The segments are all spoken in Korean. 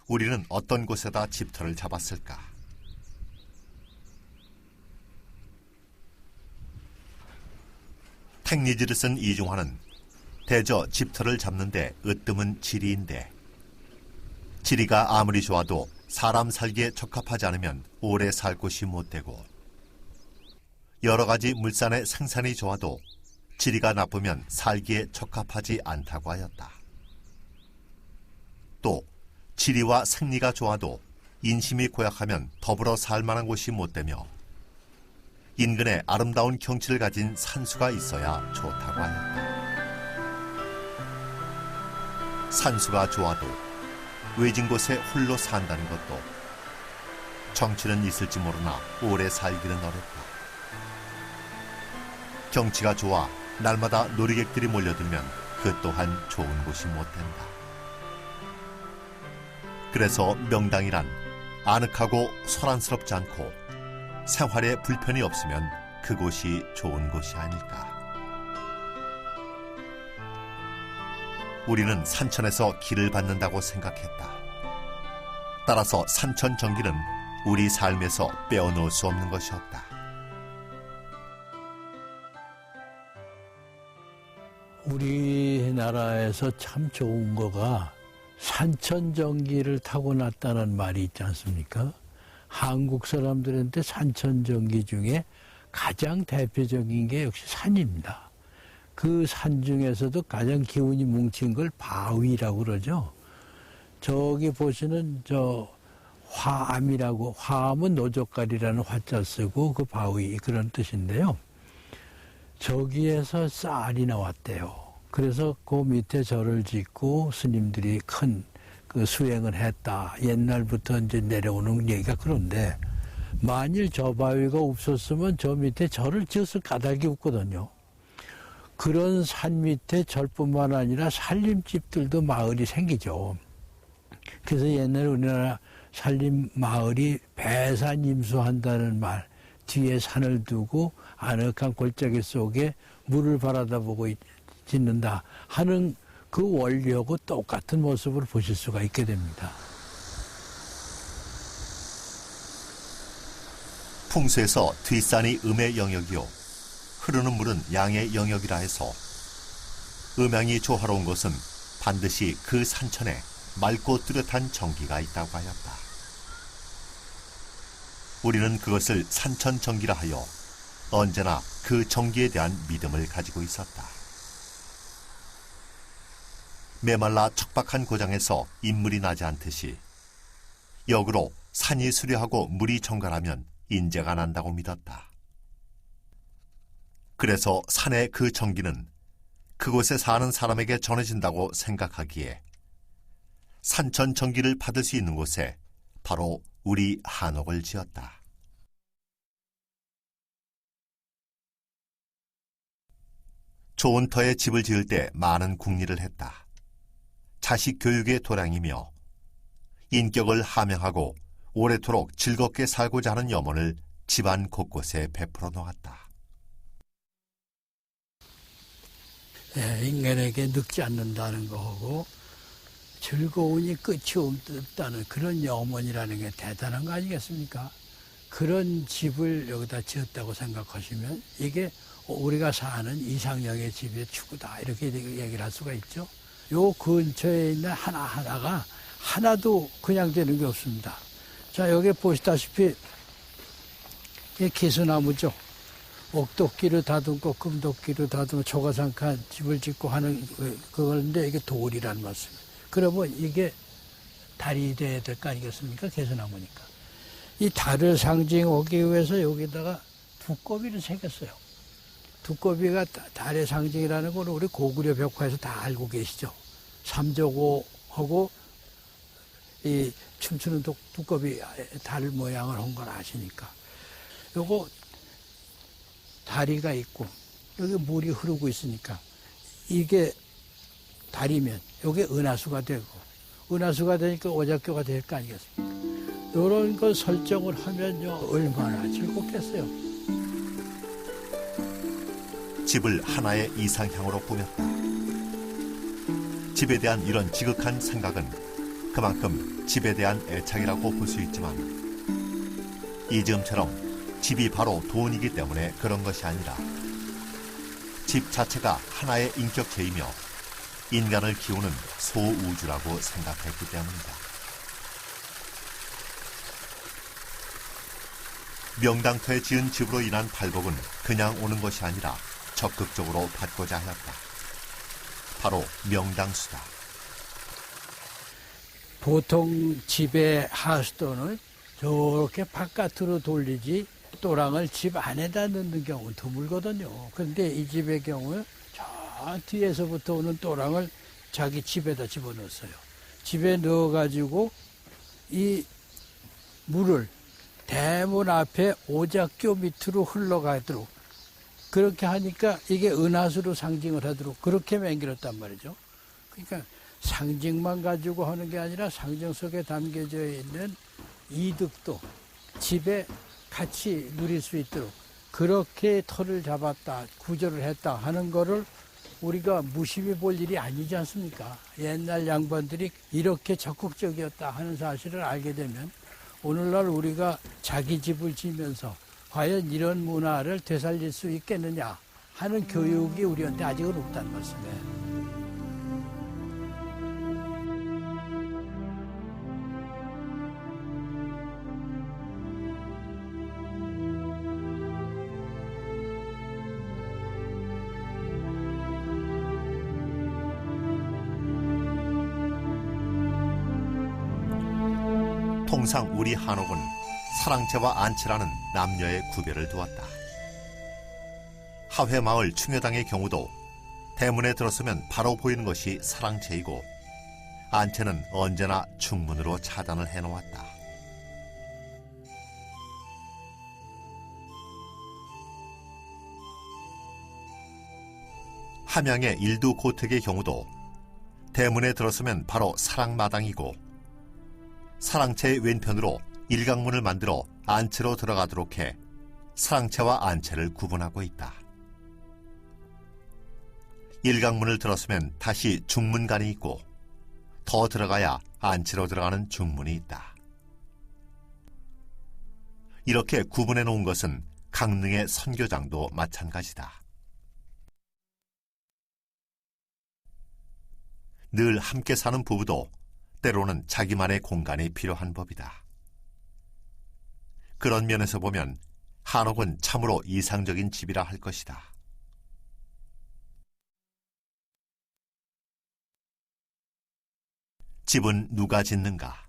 우리는 어떤 곳에다 집터를 잡았을까? 탱리지를 쓴 이중화는 대저 집터를 잡는데 으뜸은 지리인데, 지리가 아무리 좋아도 사람 살기에 적합하지 않으면 오래 살 곳이 못 되고, 여러 가지 물산의 생산이 좋아도 지리가 나쁘면 살기에 적합하지 않다고 하였다. 또 지리와 생리가 좋아도 인심이 고약하면 더불어 살 만한 곳이 못 되며, 인근에 아름다운 경치를 가진 산수가 있어야 좋다고 하였다. 산수가 좋아도 외진 곳에 홀로 산다는 것도 정취는 있을지 모르나 오래 살기는 어렵다. 경치가 좋아 날마다 놀이객들이 몰려들면 그 또한 좋은 곳이 못 된다. 그래서 명당이란 아늑하고 소란스럽지 않고 생활에 불편이 없으면 그곳이 좋은 곳이 아닐까. 우리는 산천에서 길을 받는다고 생각했다. 따라서 산천 정기는 우리 삶에서 빼어놓을 수 없는 것이었다. 우리나라에서 참 좋은 거가 산천정기를 타고났다는 말이 있지 않습니까? 한국 사람들한테 산천정기 중에 가장 대표적인 게 역시 산입니다. 그 산 중에서도 가장 기운이 뭉친 걸 바위라고 그러죠. 저기 보시는 저 화암이라고, 화암은 노젓가리라는 화자 쓰고 그 바위 그런 뜻인데요. 저기에서 쌀이 나왔대요. 그래서 그 밑에 절을 짓고 스님들이 큰 그 수행을 했다. 옛날부터 이제 내려오는 얘기가 그런데, 만일 저 바위가 없었으면 저 밑에 절을 지었을 까닭이 없거든요. 그런 산 밑에 절뿐만 아니라 살림집들도 마을이 생기죠. 그래서 옛날에 우리나라 살림 마을이 배산임수한다는 말, 뒤에 산을 두고 아늑한 골짜기 속에 물을 바라다 보고 짓는다 하는 그 원리하고 똑같은 모습을 보실 수가 있게 됩니다. 풍수에서 뒷산이 음의 영역이요 흐르는 물은 양의 영역이라 해서 음양이 조화로운 곳은 반드시 그 산천에 맑고 뚜렷한 정기가 있다고 하였다. 우리는 그것을 산천정기라 하여 언제나 그 정기에 대한 믿음을 가지고 있었다. 메말라 척박한 고장에서 인물이 나지 않듯이 역으로 산이 수려하고 물이 정갈하면 인재가 난다고 믿었다. 그래서 산의 그 정기는 그곳에 사는 사람에게 전해진다고 생각하기에 산천 정기를 받을 수 있는 곳에 바로 우리 한옥을 지었다. 좋은 터에 집을 지을 때 많은 궁리를 했다. 자식 교육의 도량이며 인격을 함양하고 오래도록 즐겁게 살고자 하는 염원을 집안 곳곳에 베풀어 놓았다. 네, 인간에게 늙지 않는다는 거하고 즐거움이 끝이 없다는 그런 염원이라는 게 대단한 거 아니겠습니까? 그런 집을 여기다 지었다고 생각하시면 이게 우리가 사는 이상형의 집의 추구다 이렇게 얘기를 할 수가 있죠. 요 근처에 있는 하나하나가 하나도 그냥 되는 게 없습니다. 자, 여기 보시다시피 이게 기수나무죠. 옥도끼를 다듬고 금도끼를 다듬고 초가상칸 집을 짓고 하는 그건데 이게 돌이라는 말씀이에요. 그러면 이게 달이 돼야 될 거 아니겠습니까? 개수나무니까. 이 달을 상징하기 위해서 여기다가 두꺼비를 새겼어요. 두꺼비가 달의 상징이라는 걸 우리 고구려 벽화에서 다 알고 계시죠. 삼조고하고 이 춤추는 두꺼비 달 모양을 한 걸 아시니까. 요거 다리가 있고 여기 물이 흐르고 있으니까 이게 달이면 여기 은하수가 되고 은하수가 되니까 오작교가 될 거 아니겠습니까? 이런 거 설정을 하면요 얼마나 즐겁겠어요. 집을 하나의 이상향으로 꾸몄다. 집에 대한 이런 지극한 생각은 그만큼 집에 대한 애착이라고 볼 수 있지만 이 즈음처럼 집이 바로 돈이기 때문에 그런 것이 아니라 집 자체가 하나의 인격체이며 인간을 키우는 소우주라고 생각했기 때문이다. 명당터에 지은 집으로 인한 발복은 그냥 오는 것이 아니라 적극적으로 받고자 하였다. 바로 명당수다. 보통 집의 하수도는 저렇게 바깥으로 돌리지 또랑을 집 안에다 넣는 경우는 드물거든요. 그런데 이 집의 경우에 저 뒤에서부터 오는 또랑을 자기 집에다 집어넣었어요. 집에 넣어가지고 이 물을 대문 앞에 오작교 밑으로 흘러가도록 그렇게 하니까 이게 은하수로 상징을 하도록 그렇게 맹길었단 말이죠. 그러니까 상징만 가지고 하는 게 아니라 상징 속에 담겨져 있는 이득도 집에 같이 누릴 수 있도록 그렇게 터를 잡았다, 구조를 했다 하는 거를 우리가 무심히 볼 일이 아니지 않습니까? 옛날 양반들이 이렇게 적극적이었다 하는 사실을 알게 되면 오늘날 우리가 자기 집을 지면서 과연 이런 문화를 되살릴 수 있겠느냐 하는 교육이 우리한테 아직은 없다는 말씀이에요. 통상 우리 한옥은 사랑채와 안채라는 남녀의 구별을 두었다. 하회마을 충효당의 경우도 대문에 들어서면 바로 보이는 것이 사랑채이고 안채는 언제나 중문으로 차단을 해놓았다. 함양의 일두고택의 경우도 대문에 들어서면 바로 사랑마당이고 사랑채의 왼편으로 일강문을 만들어 안채로 들어가도록 해 사랑채와 안채를 구분하고 있다. 일강문을 들었으면 다시 중문간이 있고 더 들어가야 안채로 들어가는 중문이 있다. 이렇게 구분해 놓은 것은 강릉의 선교장도 마찬가지다. 늘 함께 사는 부부도 때로는 자기만의 공간이 필요한 법이다. 그런 면에서 보면 한옥은 참으로 이상적인 집이라 할 것이다. 집은 누가 짓는가?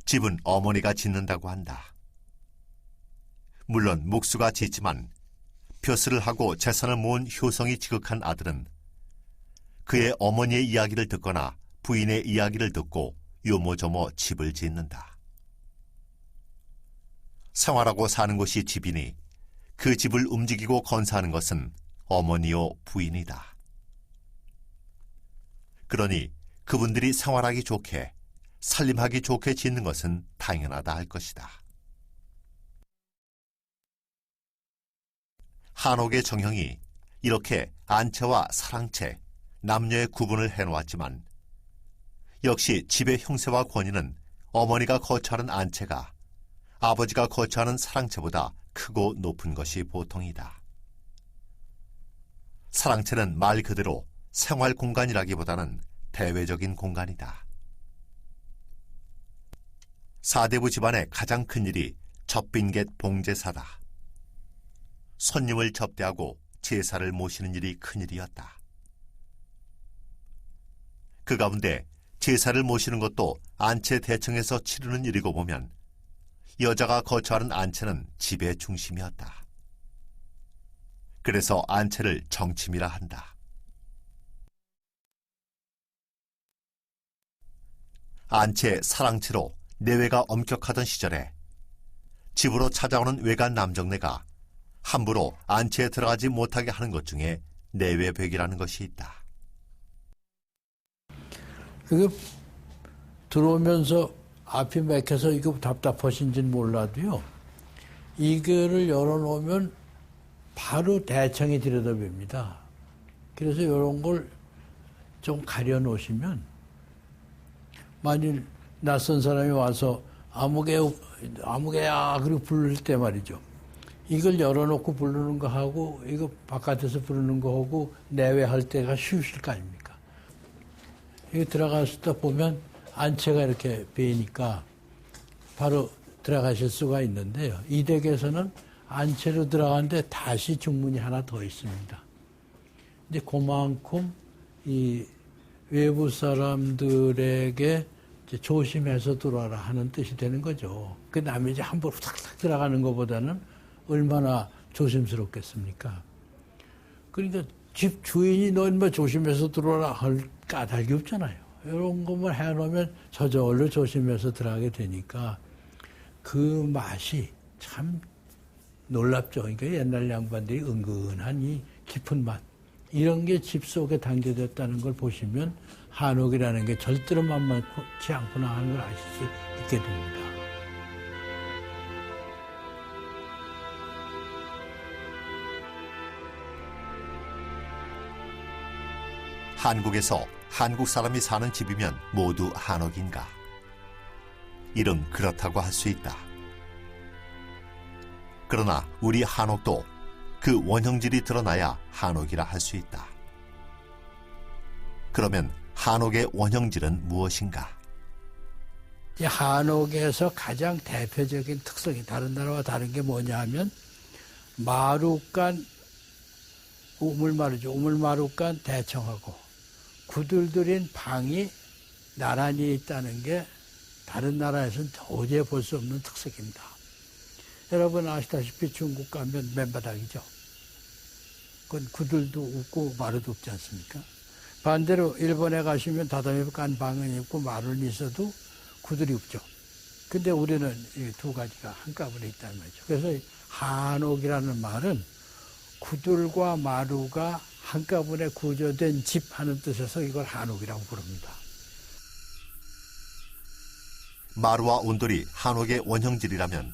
집은 어머니가 짓는다고 한다. 물론 목수가 짓지만 벼슬을 하고 재산을 모은 효성이 지극한 아들은 그의 어머니의 이야기를 듣거나 부인의 이야기를 듣고 요모조모 집을 짓는다. 생활하고 사는 곳이 집이니 그 집을 움직이고 건사하는 것은 어머니요 부인이다. 그러니 그분들이 생활하기 좋게, 살림하기 좋게 짓는 것은 당연하다 할 것이다. 한옥의 정형이 이렇게 안채와 사랑채, 남녀의 구분을 해놓았지만 역시 집의 형세와 권위는 어머니가 거처하는 안채가 아버지가 거처하는 사랑채보다 크고 높은 것이 보통이다. 사랑채는 말 그대로 생활 공간이라기보다는 대외적인 공간이다. 사대부 집안의 가장 큰 일이 접빈갯 봉제사다. 손님을 접대하고 제사를 모시는 일이 큰일이었다. 그 가운데 제사를 모시는 것도 안채 대청에서 치르는 일이고 보면 여자가 거처하는 안채는 집의 중심이었다. 그래서 안채를 정침이라 한다. 안채, 사랑채로 내외가 엄격하던 시절에 집으로 찾아오는 외간 남정네가 함부로 안채에 들어가지 못하게 하는 것 중에 내외벽이라는 것이 있다. 이거 들어오면서 앞이 막혀서 이거 답답하신지는 몰라도요. 이거를 열어놓으면 바로 대청이 들여다봅니다. 그래서 이런 걸 좀 가려놓으시면 만일 낯선 사람이 와서 아무개야 그리고 부를 때 말이죠. 이걸 열어놓고 부르는 거하고 이거 바깥에서 부르는 거하고 내외할 때가 쉬우실 거 아닙니까? 이거 들어갔을 때 보면 안채가 이렇게 베이니까 바로 들어가실 수가 있는데요. 이 댁에서는 안채로 들어가는데 다시 중문이 하나 더 있습니다. 이제 그만큼 이 외부 사람들에게 이제 조심해서 들어와라 하는 뜻이 되는 거죠. 그 남이 이제 함부로 탁탁 들어가는 것보다는 얼마나 조심스럽겠습니까? 그러니까 집 주인이 너 인마 조심해서 들어와라 할 까닭이 없잖아요. 이런 것만 해놓으면 저절로 조심해서 들어가게 되니까 그 맛이 참 놀랍죠. 그러니까 옛날 양반들이 은근한 이 깊은 맛 이런 게 집 속에 담겨졌다는 걸 보시면 한옥이라는 게 절대로 만만치 않구나 하는 걸 아실 수 있게 됩니다. 한국에서 한국 사람이 사는 집이면 모두 한옥인가? 이름 그렇다고 할 수 있다. 그러나 우리 한옥도 그 원형질이 드러나야 한옥이라 할 수 있다. 그러면 한옥의 원형질은 무엇인가? 이 한옥에서 가장 대표적인 특성이 다른 나라와 다른 게 뭐냐 하면 마룻간 우물마루죠. 우물마룻간 대청하고 구들들인 방이 나란히 있다는 게 다른 나라에서는 도저히 볼 수 없는 특색입니다. 여러분 아시다시피 중국 가면 맨바닥이죠. 그건 구들도 없고 마루도 없지 않습니까? 반대로 일본에 가시면 다다미 깐 방은 있고 마루는 있어도 구들이 없죠. 근데 우리는 이 두 가지가 한꺼번에 있다는 말이죠. 그래서 한옥이라는 말은 구들과 마루가 한꺼번에 구조된 집 하는 뜻에서 이걸 한옥이라고 부릅니다. 마루와 온돌이 한옥의 원형질이라면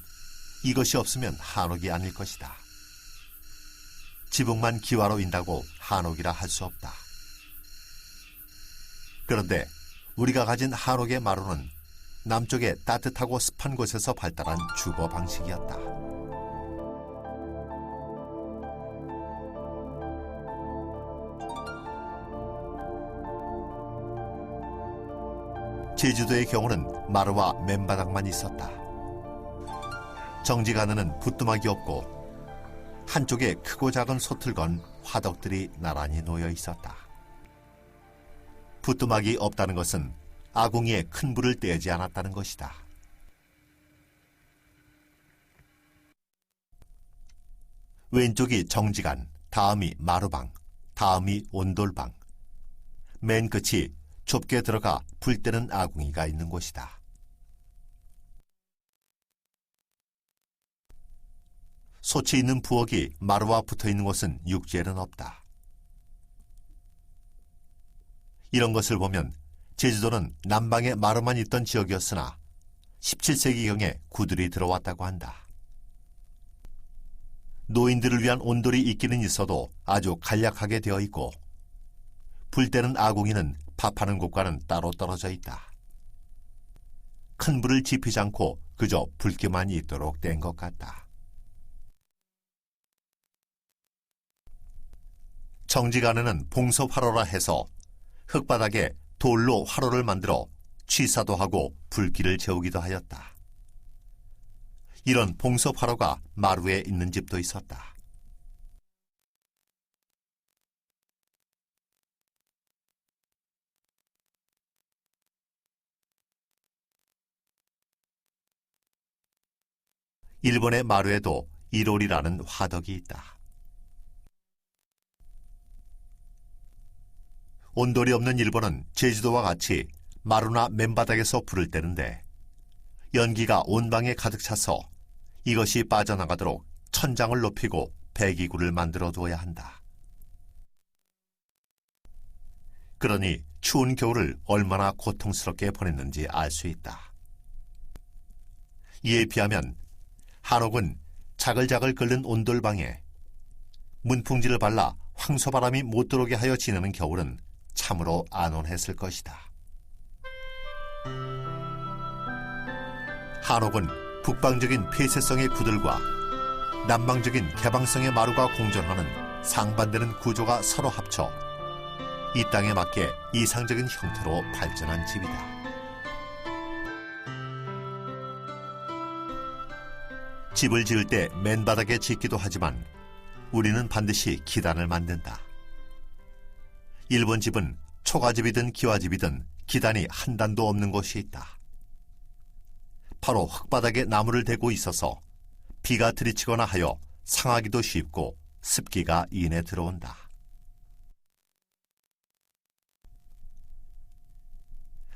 이것이 없으면 한옥이 아닐 것이다. 지붕만 기와로 인다고 한옥이라 할 수 없다. 그런데 우리가 가진 한옥의 마루는 남쪽의 따뜻하고 습한 곳에서 발달한 주거 방식이었다. 제주도의 경우는 마루와 맨바닥만 있었다. 정지가는은 부뚜막이 없고 한쪽에 크고 작은 솥을 건 화덕들이 나란히 놓여 있었다. 부뚜막이 없다는 것은 아궁이에 큰 불을 떼지 않았다는 것이다. 왼쪽이 정지간, 다음이 마루방, 다음이 온돌방, 맨 끝이 좁게 들어가 불 때는 아궁이가 있는 곳이다. 솥이 있는 부엌이 마루와 붙어있는 곳은 육지에는 없다. 이런 것을 보면 제주도는 남방에 마루만 있던 지역이었으나 17세기경에 구들이 들어왔다고 한다. 노인들을 위한 온돌이 있기는 있어도 아주 간략하게 되어 있고 불 때는 아궁이는 밥하는 곳과는 따로 떨어져 있다. 큰 불을 지피지 않고 그저 불기만 있도록 된 것 같다. 정지간에는 봉소화로라 해서 흙바닥에 돌로 화로를 만들어 취사도 하고 불길을 재우기도 하였다. 이런 봉소화로가 마루에 있는 집도 있었다. 일본의 마루에도 이롤이라는 화덕이 있다. 온돌이 없는 일본은 제주도와 같이 마루나 맨바닥에서 불을 때는데 연기가 온 방에 가득 차서 이것이 빠져나가도록 천장을 높이고 배기구를 만들어 두어야 한다. 그러니 추운 겨울을 얼마나 고통스럽게 보냈는지 알 수 있다. 이에 비하면 한옥은 자글자글 끓는 온돌방에 문풍지를 발라 황소바람이 못 들어오게 하여 지내는 겨울은 참으로 안온했을 것이다. 한옥은 북방적인 폐쇄성의 구들과 남방적인 개방성의 마루가 공존하는 상반되는 구조가 서로 합쳐 이 땅에 맞게 이상적인 형태로 발전한 집이다. 집을 지을 때 맨바닥에 짓기도 하지만 우리는 반드시 기단을 만든다. 일본 집은 초가집이든 기와집이든 기단이 한 단도 없는 곳이 있다. 바로 흙바닥에 나무를 대고 있어서 비가 들이치거나 하여 상하기도 쉽고 습기가 인해 들어온다.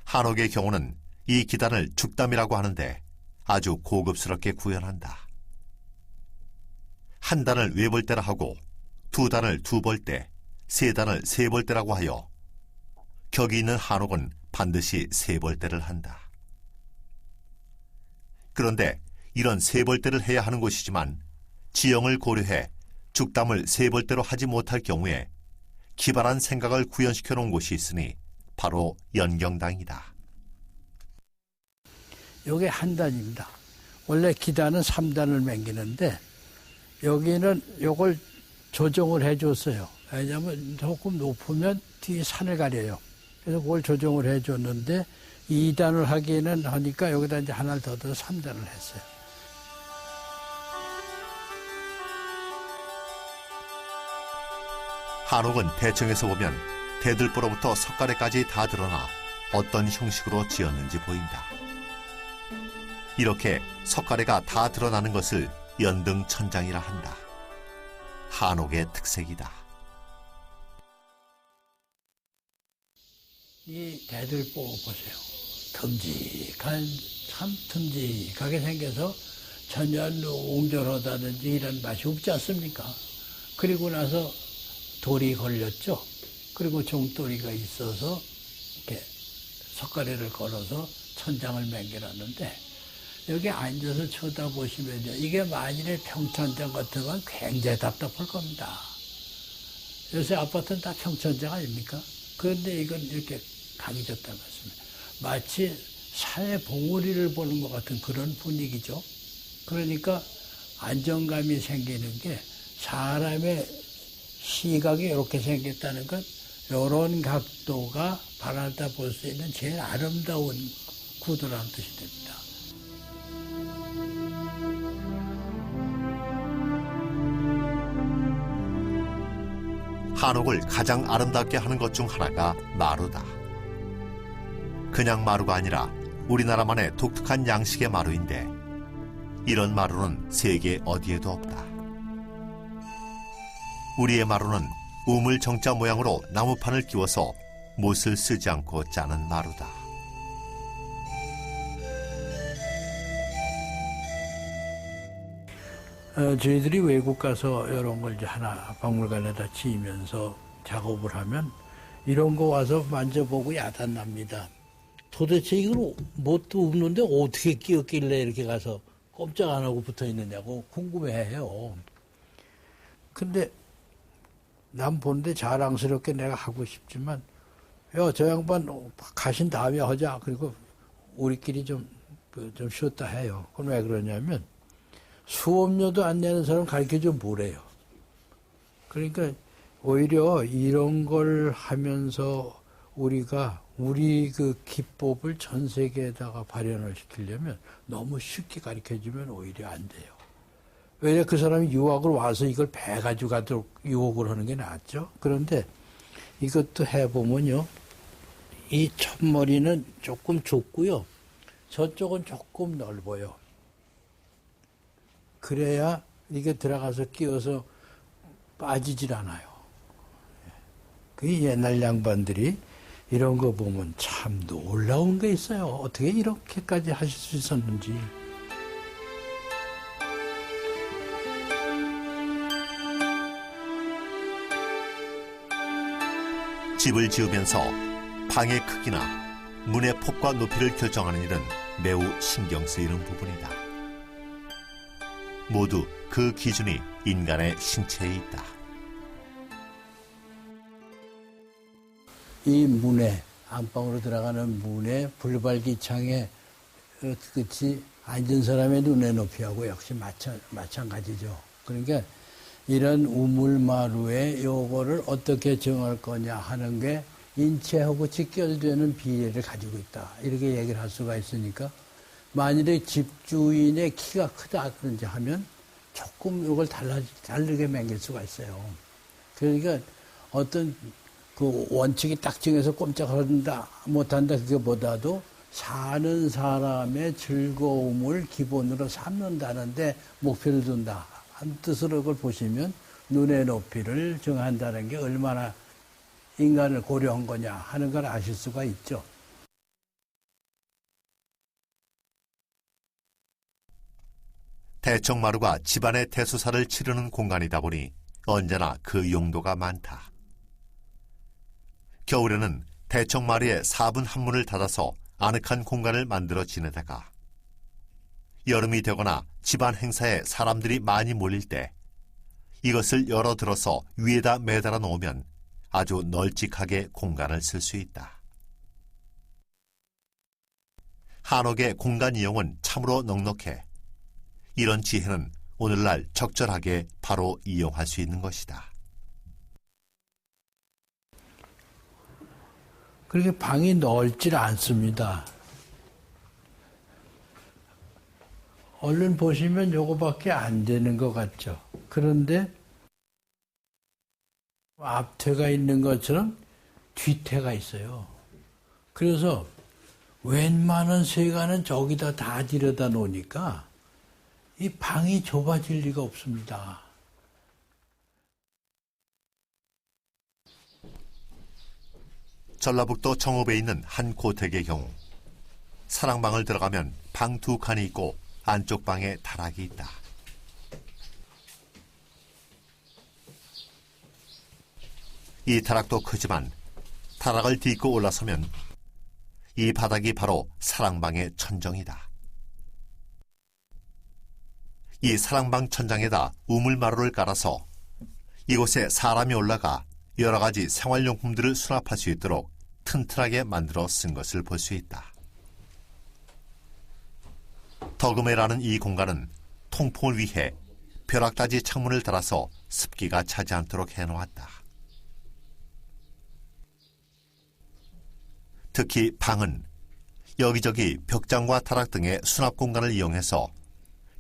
한옥의 경우는 이 기단을 죽담이라고 하는데 아주 고급스럽게 구현한다. 한 단을 외벌대라 하고 두 단을 두벌대, 세 단을 세벌대라고 하여 격이 있는 한옥은 반드시 세벌대를 한다. 그런데 이런 세벌대를 해야 하는 곳이지만 지형을 고려해 죽담을 세벌대로 하지 못할 경우에 기발한 생각을 구현시켜 놓은 곳이 있으니 바로 연경당이다. 요게 한 단입니다. 원래 기단은 3단을 맹기는데 여기는 요걸 조정을 해줬어요. 왜냐하면 조금 높으면 뒤에 산을 가려요. 그래서 그걸 조정을 해줬는데 2단을 하기에는 하니까 여기다 이제 하나를 더 넣어서 3단을 했어요. 한옥은 대청에서 보면 대들보로부터 석가래까지 다 드러나 어떤 형식으로 지었는지 보인다. 이렇게 석가래가 다 드러나는 것을 연등천장이라 한다. 한옥의 특색이다. 이 대들보 보세요. 참 듬직하게 생겨서 전혀 옹졸하다든지 이런 맛이 없지 않습니까? 그리고 나서 돌이 걸렸죠. 그리고 종돌이가 있어서 이렇게 석가래를 걸어서 천장을 맹겨놨는데 여기 앉아서 쳐다보시면요. 이게 만일에 평천장 같으면 굉장히 답답할 겁니다. 요새 아파트는 다 평천장 아닙니까? 그런데 이건 이렇게 각이 졌다는 것입니다. 마치 산의 봉우리를 보는 것 같은 그런 분위기죠. 그러니까 안정감이 생기는 게 사람의 시각이 이렇게 생겼다는 건 이런 각도가 바라다 볼 수 있는 제일 아름다운 구도라는 뜻이 됩니다. 한옥을 가장 아름답게 하는 것 중 하나가 마루다. 그냥 마루가 아니라 우리나라만의 독특한 양식의 마루인데 이런 마루는 세계 어디에도 없다. 우리의 마루는 우물 정자 모양으로 나무판을 끼워서 못을 쓰지 않고 짜는 마루다. 저희들이 외국 가서 이런 걸 이제 하나 박물관에다 지으면서 작업을 하면 이런 거 와서 만져보고 야단납니다. 도대체 이걸 뭣도 없는데 어떻게 끼었길래 이렇게 가서 꼼짝 안 하고 붙어 있느냐고 궁금해해요. 근데 난 보는데 자랑스럽게 내가 하고 싶지만 야, 저 양반 가신 다음에 하자. 그리고 우리끼리 좀 쉬었다 해요. 그건 왜 그러냐면 수업료도 안 내는 사람 가르쳐주면 뭐래요. 그러니까 오히려 이런 걸 하면서 우리가 우리 그 기법을 전 세계에다가 발현을 시키려면 너무 쉽게 가르쳐주면 오히려 안 돼요. 왜냐 그 사람이 유학을 와서 이걸 배가지고 가도록 유혹을 하는 게 낫죠. 그런데 이것도 해보면요. 이 첫머리는 조금 좁고요. 저쪽은 조금 넓어요. 그래야 이게 들어가서 끼워서 빠지질 않아요. 그 옛날 양반들이 이런 거 보면 참 놀라운 게 있어요. 어떻게 이렇게까지 하실 수 있었는지. 집을 지으면서 방의 크기나 문의 폭과 높이를 결정하는 일은 매우 신경 쓰이는 부분이다. 모두 그 기준이 인간의 신체에 있다. 이 문에 안방으로 들어가는 문에 불발기창에 끝이 앉은 사람의 눈의 높이하고 역시 마찬가지죠. 그러니까 이런 우물마루에 요거를 어떻게 정할 거냐 하는 게 인체하고 직결되는 비례를 가지고 있다. 이렇게 얘기를 할 수가 있으니까 만일에 집주인의 키가 크다 그런지 하면 조금 이걸 다르게 맹길 수가 있어요. 그러니까 어떤 그 원칙이 딱 정해서 꼼짝한다 못한다 그게보다도 사는 사람의 즐거움을 기본으로 삼는다는데 목표를 둔다 한 뜻으로 그걸 보시면 눈의 높이를 정한다는 게 얼마나 인간을 고려한 거냐 하는 걸 아실 수가 있죠. 대청마루가 집안의 대소사를 치르는 공간이다 보니 언제나 그 용도가 많다. 겨울에는 대청마루의 4분 한 문을 닫아서 아늑한 공간을 만들어 지내다가 여름이 되거나 집안 행사에 사람들이 많이 몰릴 때 이것을 열어들어서 위에다 매달아 놓으면 아주 널찍하게 공간을 쓸 수 있다. 한옥의 공간 이용은 참으로 넉넉해 이런 지혜는 오늘날 적절하게 바로 이용할 수 있는 것이다. 그렇게 방이 넓질 않습니다. 얼른 보시면 요거밖에 안 되는 것 같죠. 그런데 앞태가 있는 것처럼 뒤태가 있어요. 그래서 웬만한 세간은 저기다 다 들여다 놓으니까 이 방이 좁아질 리가 없습니다. 전라북도 청읍에 있는 한 고택의 경우 사랑방을 들어가면 방 2칸이 있고 안쪽 방에 다락이 있다. 이 다락도 크지만 다락을 딛고 올라서면 이 바닥이 바로 사랑방의 천정이다. 이 사랑방 천장에다 우물마루를 깔아서 이곳에 사람이 올라가 여러 가지 생활용품들을 수납할 수 있도록 튼튼하게 만들어 쓴 것을 볼 수 있다. 덕음회라는 이 공간은 통풍을 위해 벼락다지 창문을 달아서 습기가 차지 않도록 해놓았다. 특히 방은 여기저기 벽장과 타락 등의 수납 공간을 이용해서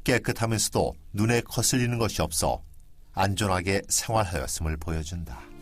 깨끗하면서도 눈에 거슬리는 것이 없어 안전하게 생활하였음을 보여준다.